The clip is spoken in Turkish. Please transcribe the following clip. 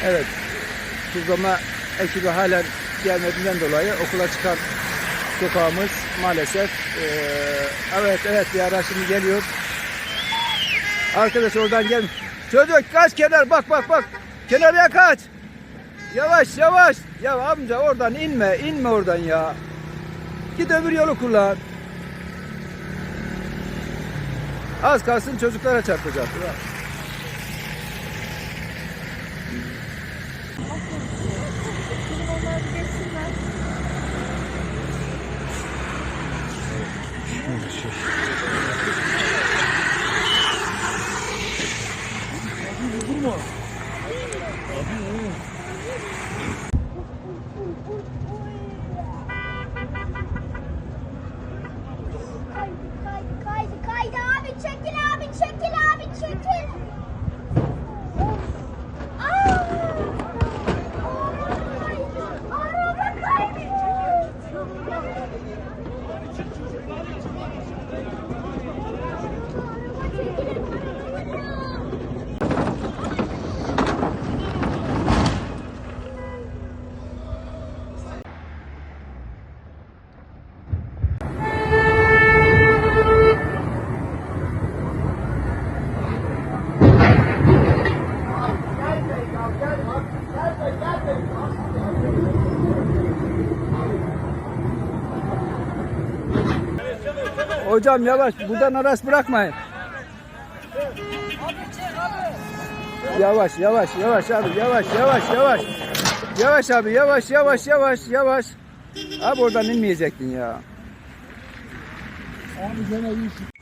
Evet, tuzlama ekibi halen gelmediğinden dolayı okula çıkan sokağımız maalesef. Evet bir ara şimdi geliyor. Arkadaş oradan gel. Çocuk kaç kenar, bak. Kenarıya kaç. Yavaş. Ya amca oradan inme oradan ya. Git öbür yolu kullan. Az kalsın çocuklara çarpacak. Kaydı abi, çekil abi. Araba kaydı. Hocam yavaş, buradan araç bırakmayın. Yavaş abi, yavaş. Yavaş abi, yavaş. Abi oradan inmeyecektin ya. Abi gene iyi.